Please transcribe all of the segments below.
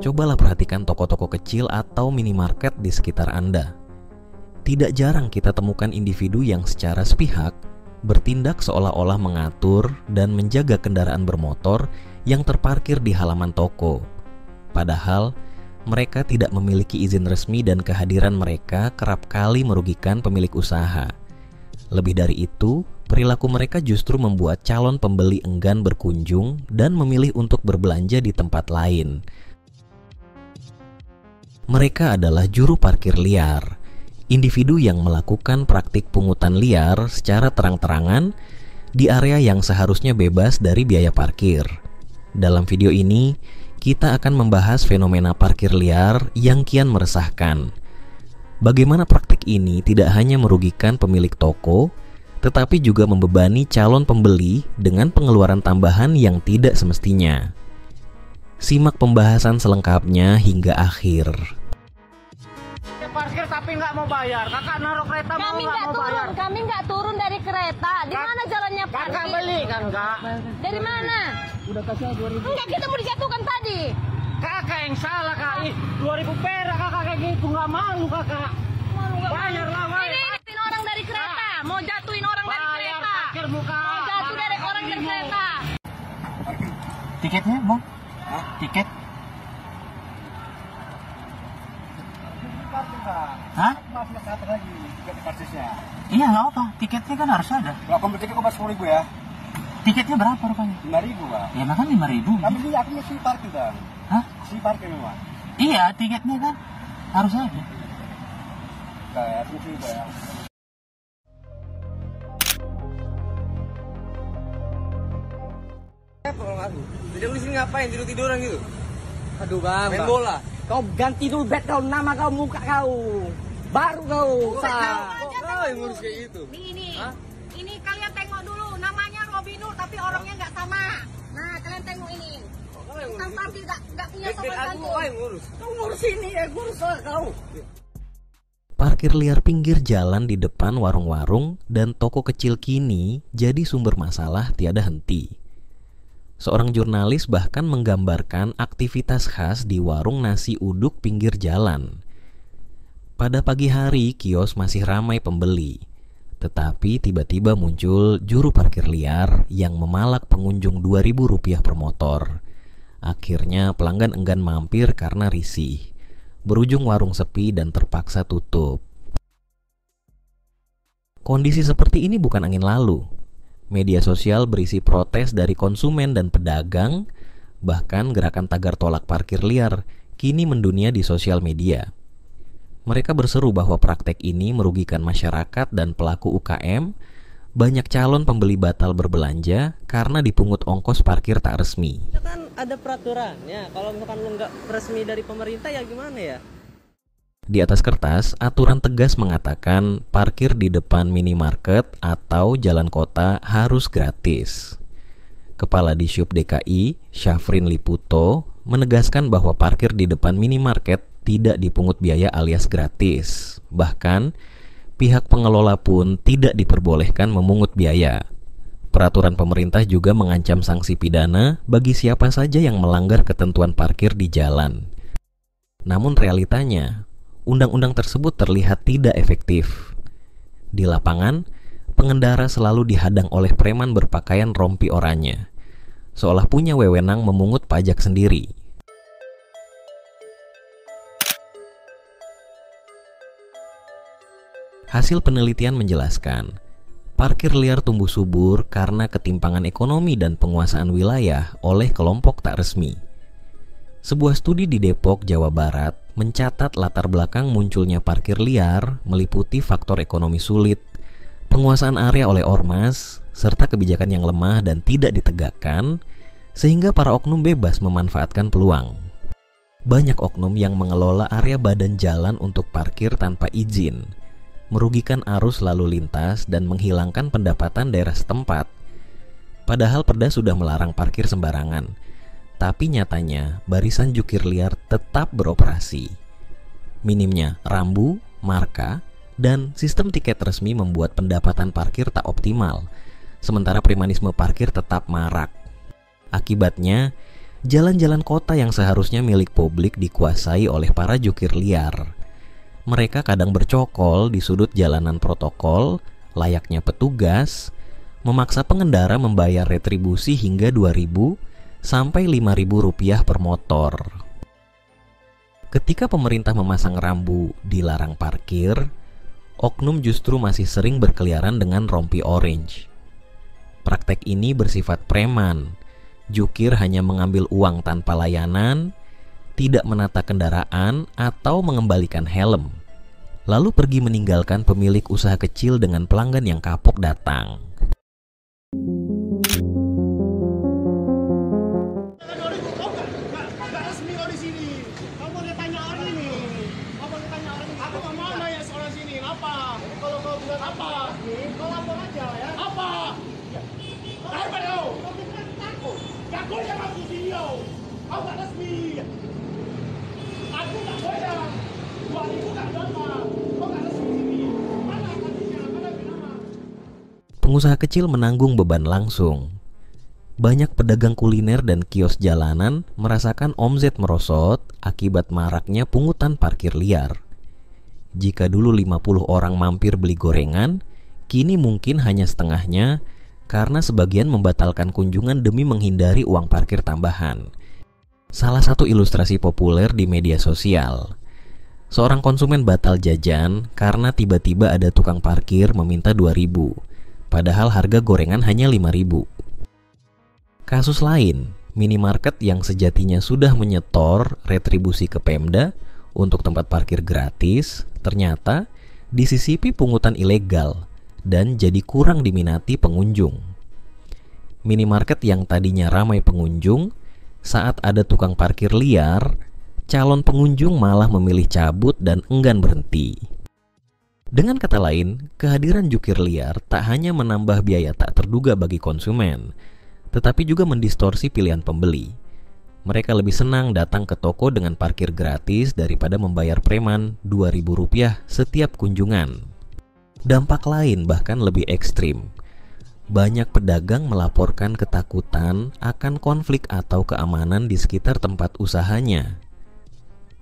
Cobalah perhatikan toko-toko kecil atau minimarket di sekitar Anda. Tidak jarang kita temukan individu yang secara sepihak bertindak seolah-olah mengatur dan menjaga kendaraan bermotor yang terparkir di halaman toko. Padahal mereka tidak memiliki izin resmi dan kehadiran mereka kerap kali merugikan pemilik usaha. Lebih dari itu, perilaku mereka justru membuat calon pembeli enggan berkunjung dan memilih untuk berbelanja di tempat lain. Mereka adalah juru parkir liar, individu yang melakukan praktik pungutan liar secara terang-terangan di area yang seharusnya bebas dari biaya parkir. Dalam video ini, kita akan membahas fenomena parkir liar yang kian meresahkan. Bagaimana praktik ini tidak hanya merugikan pemilik toko, tetapi juga membebani calon pembeli dengan pengeluaran tambahan yang tidak semestinya. Simak pembahasan selengkapnya hingga akhir. Parkir tapi nggak mau bayar. Kakak naruh kereta mau nggak mau bayar. Kami nggak turun dari kereta. Di mana jalannya parkir? Kakak beli kan enggak? Dari mana? Udah kasih 2.000. Enggak, kita mau dijatuhkan tadi. Kakak yang salah kak. 2.000 perak kakak kayak gitu, nggak malu kakak. Bayar lah, bayar. Ini jatuhin orang dari kereta. Mau jatuhin orang dari Bayar kereta. parkir muka. Mau jatuh dari orang dari kereta. Tiketnya, Bang? Tiket? Hah? Masih satu lagi tiket karcisnya. Iya, nggak apa. Tiketnya kan harus ada. Kalau kamu tiket kok 10.000 ya? Tiketnya berapa rupanya? 5.000 Pak. Ya makan 5.000. Tapi ini aku mesti parkir Bang. Hah? Si parkir memang. Iya, tiketnya kan harus ada. Kayak aku mesti bayar. Jadi lu sini ngapain tidur-tiduran gitu? Aduh bang, Main bang. bola. Kau ganti dulu bed kau, nama kau, muka kau. Baru kau. Kau yang ngurus kayak gitu. Ini kalian tengok dulu. Namanya Robin Nur, tapi orangnya nggak sama. Nah, kalian tengok ini. Kau yang Tukang ngurus. parkir nggak punya Bed-bed sopan aku santun. kau yang ngurus. Kau ngurus ini ya, ngurus kau. Parkir liar pinggir jalan di depan warung-warung dan toko kecil kini jadi sumber masalah tiada henti. Seorang jurnalis bahkan menggambarkan aktivitas khas di warung nasi uduk pinggir jalan. Pada pagi hari kios masih ramai pembeli, tetapi tiba-tiba muncul juru parkir liar yang memalak pengunjung Rp2.000 per motor. Akhirnya pelanggan enggan mampir karena risih. Berujung warung sepi dan terpaksa tutup. Kondisi seperti ini bukan angin lalu. Media sosial berisi protes dari konsumen dan pedagang, bahkan gerakan tagar tolak parkir liar kini mendunia di sosial media. Mereka berseru bahwa praktek ini merugikan masyarakat dan pelaku UKM. Banyak calon pembeli batal berbelanja karena dipungut ongkos parkir tak resmi. Itu kan ada peraturannya. Kalau misalkan lu nggak resmi dari pemerintah ya gimana ya? Di atas kertas, aturan tegas mengatakan parkir di depan minimarket atau jalan kota harus gratis. Kepala Dishub DKI, Syafrin Liputo, menegaskan bahwa parkir di depan minimarket tidak dipungut biaya alias gratis. Bahkan, pihak pengelola pun tidak diperbolehkan memungut biaya. Peraturan pemerintah juga mengancam sanksi pidana bagi siapa saja yang melanggar ketentuan parkir di jalan. Namun realitanya, undang-undang tersebut terlihat tidak efektif. Di lapangan, pengendara selalu dihadang oleh preman berpakaian rompi oranye, seolah punya wewenang memungut pajak sendiri. Hasil penelitian menjelaskan, parkir liar tumbuh subur karena ketimpangan ekonomi dan penguasaan wilayah oleh kelompok tak resmi. Sebuah studi di Depok, Jawa Barat mencatat latar belakang munculnya parkir liar meliputi faktor ekonomi sulit, penguasaan area oleh ormas, serta kebijakan yang lemah dan tidak ditegakkan, sehingga para oknum bebas memanfaatkan peluang. Banyak oknum yang mengelola area badan jalan untuk parkir tanpa izin, merugikan arus lalu lintas dan menghilangkan pendapatan daerah setempat. Padahal Perda sudah melarang parkir sembarangan, tapi nyatanya barisan jukir liar tetap beroperasi. Minimnya rambu, marka, dan sistem tiket resmi membuat pendapatan parkir tak optimal, sementara premanisme parkir tetap marak. Akibatnya, Jalan-jalan kota yang seharusnya milik publik dikuasai oleh para jukir liar. Mereka kadang bercokol di sudut jalanan protokol, layaknya petugas, memaksa pengendara membayar retribusi hingga 2.000 sampai 5.000 rupiah per motor. Ketika pemerintah memasang rambu dilarang parkir, oknum justru masih sering berkeliaran dengan rompi orange. Praktek ini bersifat preman. Jukir hanya mengambil uang tanpa layanan, tidak menata kendaraan atau mengembalikan helm, lalu pergi meninggalkan pemilik usaha kecil dengan pelanggan yang kapok datang. Pengusaha kecil menanggung beban langsung. Banyak pedagang kuliner dan kios jalanan merasakan omzet merosot akibat maraknya pungutan parkir liar. Jika dulu 50 orang mampir beli gorengan, kini mungkin hanya setengahnya karena sebagian membatalkan kunjungan demi menghindari uang parkir tambahan. Salah satu ilustrasi populer di media sosial. Seorang konsumen batal jajan karena tiba-tiba ada tukang parkir meminta 2.000, padahal harga gorengan hanya 5.000. Kasus lain, minimarket yang sejatinya sudah menyetor retribusi ke Pemda untuk tempat parkir gratis, ternyata disisipi pungutan ilegal dan jadi kurang diminati pengunjung. Minimarket yang tadinya ramai pengunjung, saat ada tukang parkir liar, calon pengunjung malah memilih cabut dan enggan berhenti. Dengan kata lain, kehadiran jukir liar tak hanya menambah biaya tak terduga bagi konsumen, tetapi juga mendistorsi pilihan pembeli. Mereka lebih senang datang ke toko dengan parkir gratis daripada membayar preman Rp2.000 setiap kunjungan. Dampak lain bahkan lebih ekstrim. Banyak pedagang melaporkan ketakutan akan konflik atau keamanan di sekitar tempat usahanya.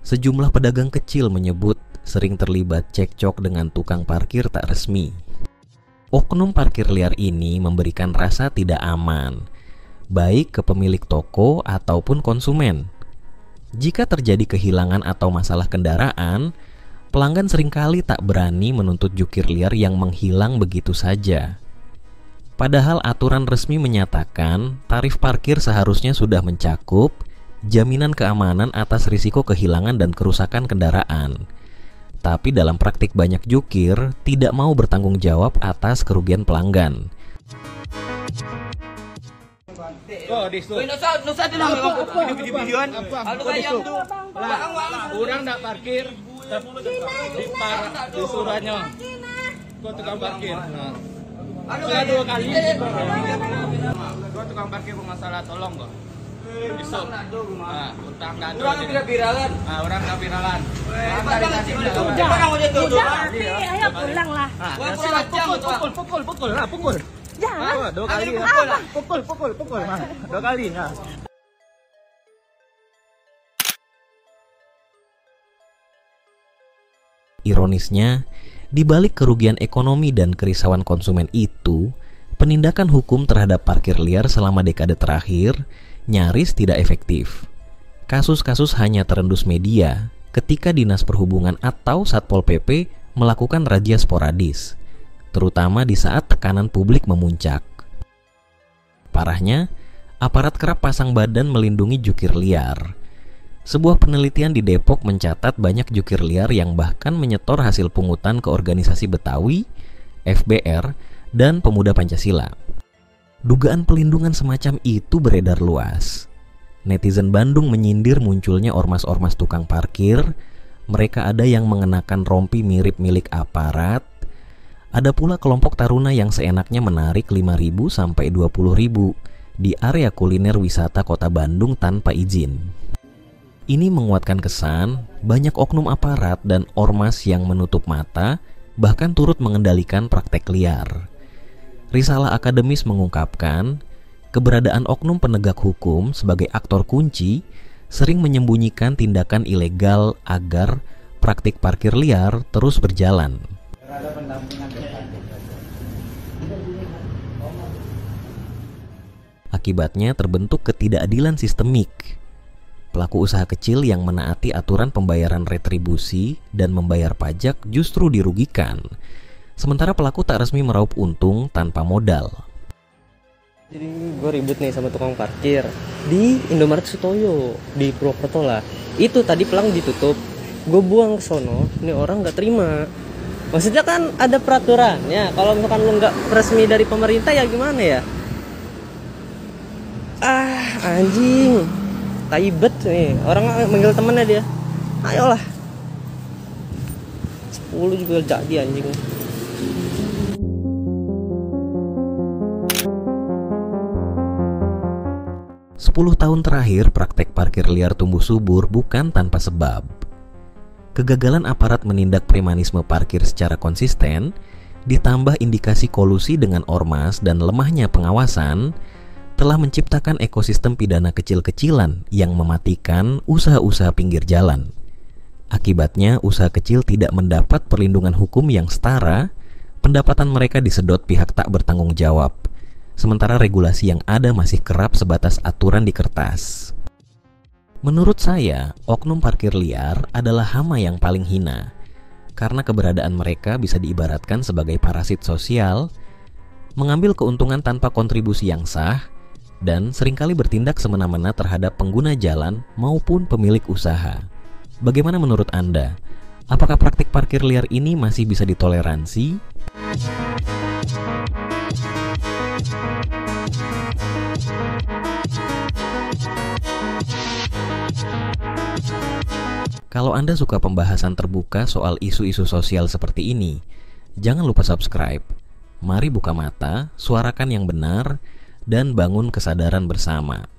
Sejumlah pedagang kecil menyebut sering terlibat cekcok dengan tukang parkir tak resmi. Oknum parkir liar ini memberikan rasa tidak aman, baik ke pemilik toko ataupun konsumen. Jika terjadi kehilangan atau masalah kendaraan, pelanggan seringkali tak berani menuntut jukir liar yang menghilang begitu saja. Padahal aturan resmi menyatakan tarif parkir seharusnya sudah mencakup jaminan keamanan atas risiko kehilangan dan kerusakan kendaraan. Tapi dalam praktik banyak jukir tidak mau bertanggung jawab atas kerugian pelanggan. Orang nak parkir di suratnya kau tukang parkir. Saya 2 kali. Kau tukang parkir bermasalah, tolong kok. Besok. Utang dado. Orang tidak viralan. Orang tidak viralan. Ayo pulang lah. Pukul. Pukul. Jangan. 2 kali. Pukul. 2 kali. Ironisnya, di balik kerugian ekonomi dan kerisauan konsumen itu, penindakan hukum terhadap parkir liar selama dekade terakhir nyaris tidak efektif. Kasus-kasus hanya terendus media ketika Dinas Perhubungan atau Satpol PP melakukan razia sporadis, terutama di saat tekanan publik memuncak. Parahnya, aparat kerap pasang badan melindungi jukir liar. Sebuah penelitian di Depok mencatat banyak jukir liar yang bahkan menyetor hasil pungutan ke organisasi Betawi, FBR, dan Pemuda Pancasila. Dugaan pelindungan semacam itu beredar luas. Netizen Bandung menyindir munculnya ormas-ormas tukang parkir. Mereka ada yang mengenakan rompi mirip milik aparat. Ada pula kelompok taruna yang seenaknya menarik 5.000 sampai 20.000 di area kuliner wisata Kota Bandung tanpa izin. Ini menguatkan kesan banyak oknum aparat dan ormas yang menutup mata, bahkan turut mengendalikan praktek liar. Risalah akademis mengungkapkan, keberadaan oknum penegak hukum sebagai aktor kunci sering menyembunyikan tindakan ilegal agar praktik parkir liar terus berjalan. Akibatnya terbentuk ketidakadilan sistemik. Pelaku usaha kecil yang menaati aturan pembayaran retribusi dan membayar pajak justru dirugikan, sementara pelaku tak resmi meraup untung tanpa modal. Jadi gue ribut nih sama tukang parkir di Indomaret Sutoyo di Purwokerto lah. Itu tadi pelang ditutup, gue buang ke sono, ini orang nggak terima. Maksudnya kan ada peraturannya, kalau misalkan lu nggak resmi dari pemerintah ya gimana ya? Anjing, taibet nih, orang manggil temennya dia. Ayolah, 10 juga jadi anjing. 10 tahun terakhir, praktek parkir liar tumbuh subur bukan tanpa sebab. Kegagalan aparat menindak premanisme parkir secara konsisten, ditambah indikasi kolusi dengan ormas dan lemahnya pengawasan, telah menciptakan ekosistem pidana kecil-kecilan yang mematikan usaha-usaha pinggir jalan. Akibatnya, usaha kecil tidak mendapat perlindungan hukum yang setara, pendapatan mereka disedot pihak tak bertanggung jawab. Sementara regulasi yang ada masih kerap sebatas aturan di kertas. Menurut saya, oknum parkir liar adalah hama yang paling hina, karena keberadaan mereka bisa diibaratkan sebagai parasit sosial, mengambil keuntungan tanpa kontribusi yang sah, dan seringkali bertindak semena-mena terhadap pengguna jalan maupun pemilik usaha. Bagaimana menurut Anda? Apakah praktik parkir liar ini masih bisa ditoleransi? Kalau Anda suka pembahasan terbuka soal isu-isu sosial seperti ini, jangan lupa subscribe. Mari buka mata, suarakan yang benar, dan bangun kesadaran bersama.